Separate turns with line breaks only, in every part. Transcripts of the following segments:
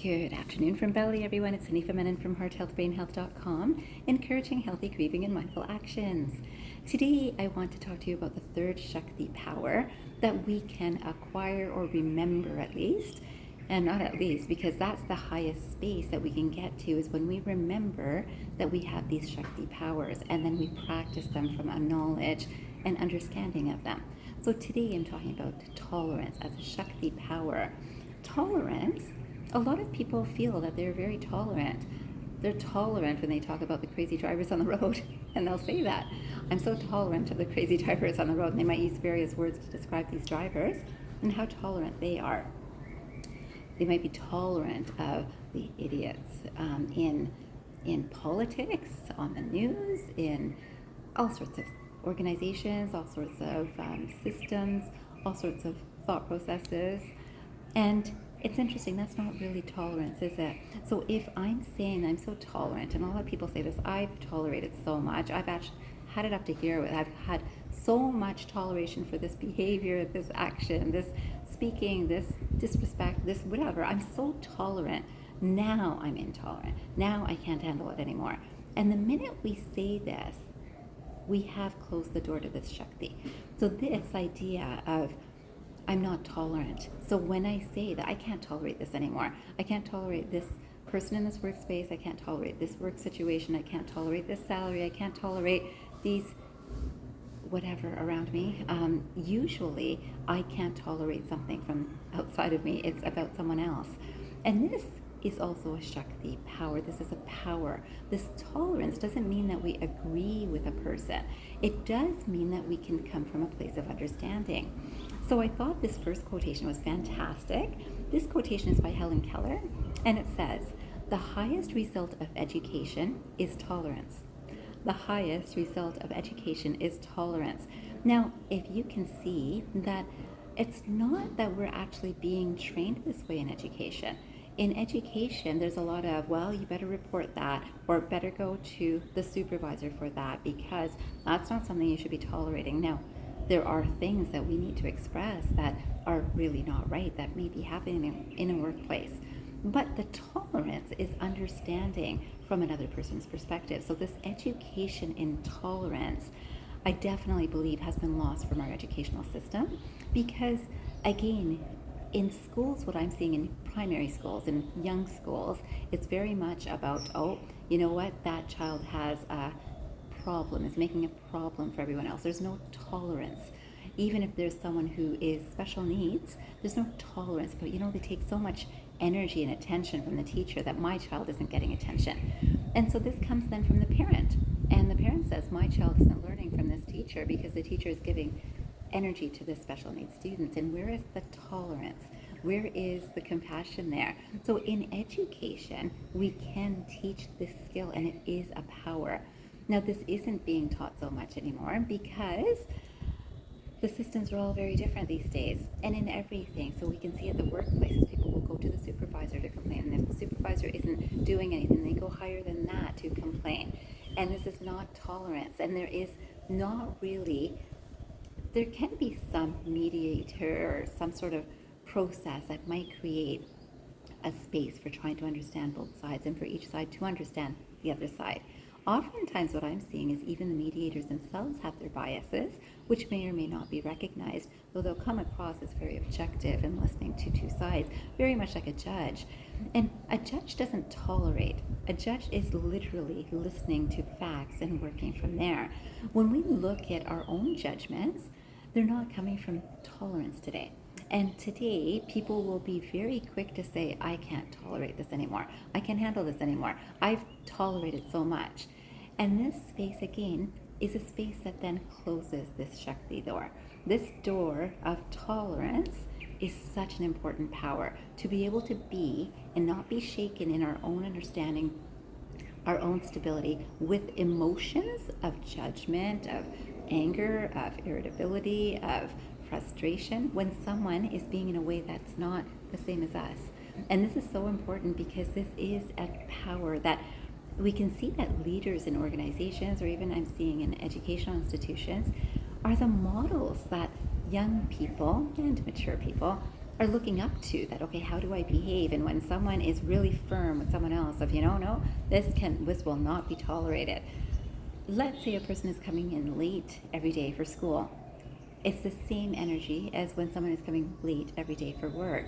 Good afternoon from Bali, everyone. It's Hanifa Menon from hearthealthbrainhealth.com, encouraging healthy grieving and mindful actions. Today, I want to talk to you about the third Shakti power that we can acquire or remember at least, and not at least, because that's the highest space that we can get to is when we remember that we have these Shakti powers and then we practice them from a knowledge and understanding of them. So today I'm talking about tolerance as a Shakti power. Tolerance, a lot of people feel that they're very tolerant. They're tolerant when they talk about the crazy drivers on the road, and they'll say that. I'm so tolerant of the crazy drivers on the road, and they might use various words to describe these drivers and how tolerant they are. They might be tolerant of the idiots in politics, on the news, in all sorts of organizations, all sorts of systems, all sorts of thought processes. And it's interesting, that's not really tolerance, is it? So if I'm saying I'm so tolerant, and a lot of people say this, I've tolerated so much, I've actually had it up to here, I've had so much toleration for this behavior, this action, this speaking, this disrespect, this whatever, I'm so tolerant, now I'm intolerant, now I can't handle it anymore. And the minute we say this, we have closed the door to this Shakti. So this idea of I'm not tolerant. So when I say that I can't tolerate this anymore, I can't tolerate this person in this workspace, I can't tolerate this work situation, I can't tolerate this salary, I can't tolerate these whatever around me. Usually I can't tolerate something from outside of me. It's about someone else. And this is also a Shakti power. This is a power. This tolerance doesn't mean that we agree with a person. It does mean that we can come from a place of understanding. So I thought this first quotation was fantastic. This quotation is by Hellen Keller, and it says, "The highest result of education is tolerance." The highest result of education is tolerance. Now, if you can see that it's not that we're actually being trained this way in education. In education, there's a lot of, well, you better report that, or better go to the supervisor for that, because that's not something you should be tolerating. Now, there are things that we need to express that are really not right, that may be happening in a workplace. But the tolerance is understanding from another person's perspective. So this education in tolerance, I definitely believe has been lost from our educational system because, again, in schools, what I'm seeing in primary schools, in young schools, it's very much about, oh, you know what, that child has a problem, is making a problem for everyone else. There's no tolerance. Even if there's someone who is special needs, there's no tolerance. But they take so much energy and attention from the teacher that my child isn't getting attention. And so this comes then from the parent. And the parent says, my child isn't learning from this teacher because the teacher is giving energy to this special needs student. And where is the tolerance? Where is the compassion there? So in education, we can teach this skill, and it is a power. Now, this isn't being taught so much anymore because the systems are all very different these days, and in everything. So we can see at the workplaces, people will go to the supervisor to complain, and if the supervisor isn't doing anything, they go higher than that to complain. And this is not tolerance, and there is not really, there can be some mediator or some sort of process that might create a space for trying to understand both sides and for each side to understand the other side. Oftentimes what I'm seeing is even the mediators themselves have their biases, which may or may not be recognized, though they'll come across as very objective and listening to two sides, very much like a judge. And a judge doesn't tolerate. A judge is literally listening to facts and working from there. When we look at our own judgments, they're not coming from tolerance today. And today, people will be very quick to say, I can't tolerate this anymore. I can't handle this anymore. I've tolerated so much. And this space, again, is a space that then closes this Shakti door. This door of tolerance is such an important power to be able to be and not be shaken in our own understanding, our own stability with emotions of judgment, of anger, of irritability, of frustration when someone is being in a way that's not the same as us. And this is so important because this is a power that we can see that leaders in organizations, or even I'm seeing in educational institutions, are the models that young people and mature people are looking up to, that okay, how do I behave? And when someone is really firm with someone else of, no, this will not be tolerated. Let's say a person is coming in late every day for school. It's the same energy as when someone is coming late every day for work.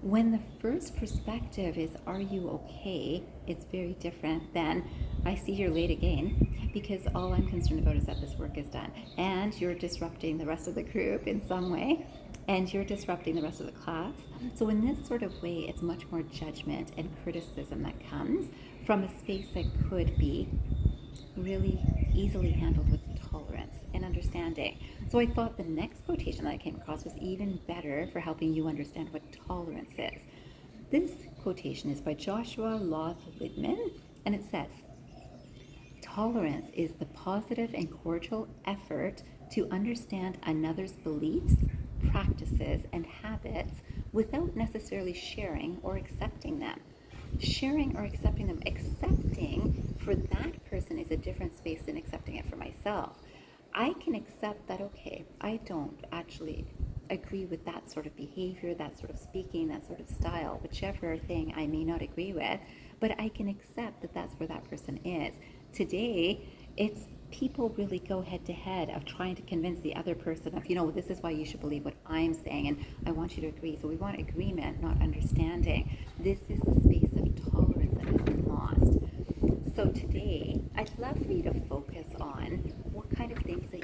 When the first perspective is, are you okay? It's very different than, I see you're late again, because all I'm concerned about is that this work is done. And you're disrupting the rest of the group in some way, and you're disrupting the rest of the class. So in this sort of way, it's much more judgment and criticism that comes from a space that could be really easily handled with tolerance and understanding. So I thought the next quotation that I came across was even better for helping you understand what tolerance is. This quotation is by Joshua Loth Liedman, and it says, "Tolerance is the positive and cordial effort to understand another's beliefs, practices, and habits without necessarily sharing or accepting them." Sharing or accepting them. Accepting for that person is a different space than accepting it for myself. I can accept that, okay, I don't actually agree with that sort of behavior, that sort of speaking, that sort of style, whichever thing I may not agree with, but I can accept that that's where that person is. Today, it's people really go head to head of trying to convince the other person of, this is why you should believe what I'm saying, and I want you to agree. So we want agreement, not understanding. This is the space of tolerance that has been lost. So today, I'd love for you to focus on what kind of things that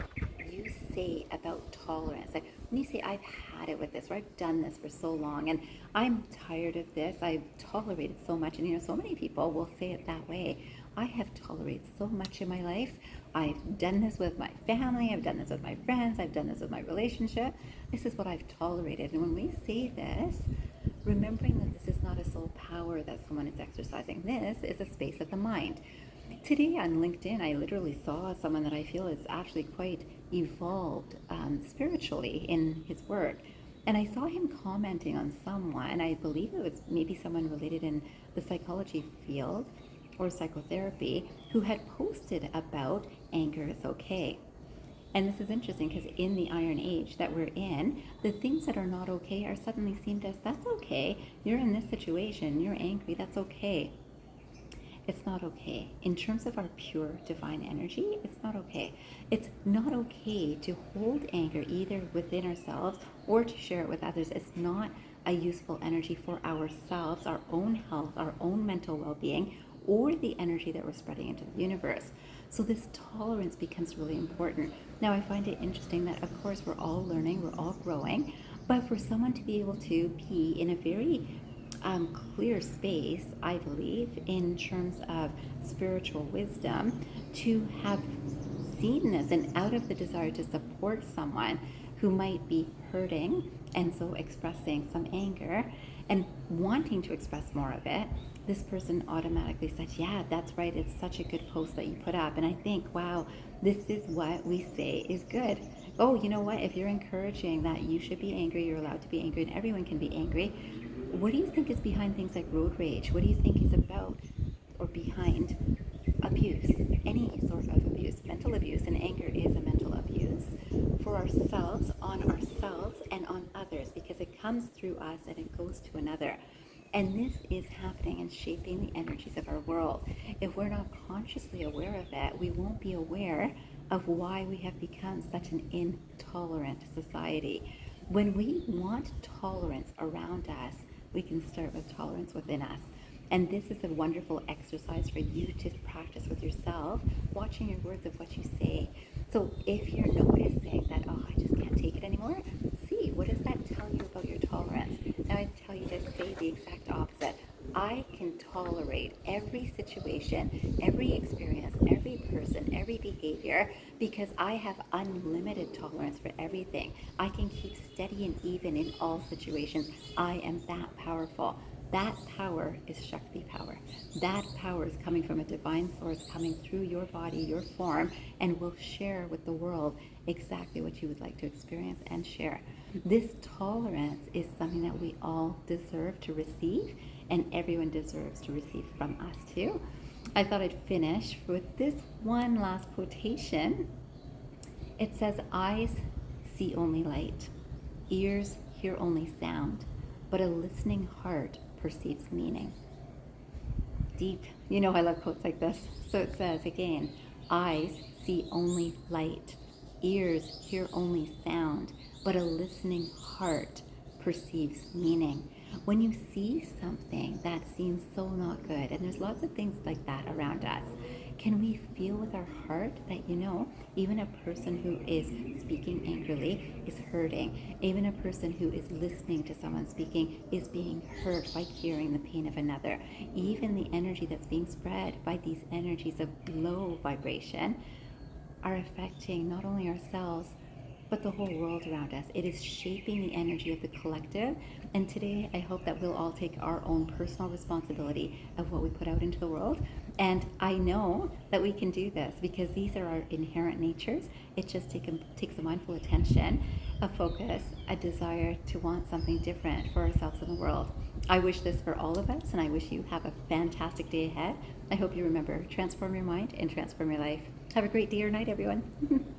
you say about tolerance. Like when you say, I've had it with this, or I've done this for so long, and I'm tired of this, I've tolerated so much, and so many people will say it that way. I have tolerated so much in my life. I've done this with my family, I've done this with my friends, I've done this with my relationship. This is what I've tolerated. And when we say this, remembering that this is not a soul power that someone is exercising, this is a space of the mind. Today on LinkedIn, I literally saw someone that I feel is actually quite evolved spiritually in his work. And I saw him commenting on someone, I believe it was maybe someone related in the psychology field or psychotherapy, who had posted about anger is okay. And this is interesting because in the Iron Age that we're in, the things that are not okay are suddenly seen as, that's okay. You're in this situation, you're angry, that's okay. It's not okay. In terms of our pure divine energy, it's not okay. It's not okay to hold anger either within ourselves or to share it with others. It's not a useful energy for ourselves, our own health, our own mental well-being, or the energy that we're spreading into the universe. So this tolerance becomes really important. Now, I find it interesting that, of course, we're all learning, we're all growing, but for someone to be able to be in a very clear space, I believe, in terms of spiritual wisdom, to have seen this and out of the desire to support someone who might be hurting and so expressing some anger and wanting to express more of it, this person automatically said, yeah, that's right, it's such a good post that you put up. And I think, wow, this is what we say is good. Oh, you know what? If you're encouraging that you should be angry, you're allowed to be angry, and everyone can be angry, what do you think is behind things like road rage? What do you think is about or behind abuse? Any sort of abuse, mental abuse, and anger is a mental abuse for ourselves, and on others, because it comes through us and it goes to another. And this is happening and shaping the energies of our world. If we're not consciously aware of it, we won't be aware of why we have become such an intolerant society. When we want tolerance around us, we can start with tolerance within us. And this is a wonderful exercise for you to practice with yourself, watching your words of what you say. So if you're noticing that, oh, I just can't take it anymore, see, what does that tell you about your tolerance? Now I tell you to say the exact opposite. I can tolerate every situation, every experience, every person, every behavior, because I have unlimited tolerance for everything. I can keep steady and even in all situations. I am that powerful. That power is Shakti power. That power is coming from a divine source, coming through your body, your form, and will share with the world exactly what you would like to experience and share. This tolerance is something that we all deserve to receive, and everyone deserves to receive from us too. I thought I'd finish with this one last quotation. It says, eyes see only light, ears hear only sound, but a listening heart perceives meaning. Deep. You know I love quotes like this. So it says again, eyes see only light, ears hear only sound, but a listening heart perceives meaning. When you see something that seems so not good, and there's lots of things like that around us, can we feel with our heart that, even a person who is speaking angrily is hurting. Even a person who is listening to someone speaking is being hurt by hearing the pain of another. Even the energy that's being spread by these energies of low vibration are affecting not only ourselves, but the whole world around us. It is shaping the energy of the collective. And today, I hope that we'll all take our own personal responsibility of what we put out into the world. And I know that we can do this because these are our inherent natures. It just takes a mindful attention, a focus, a desire to want something different for ourselves in the world. I wish this for all of us, and I wish you have a fantastic day ahead. I hope you remember, transform your mind and transform your life. Have a great day or night, everyone.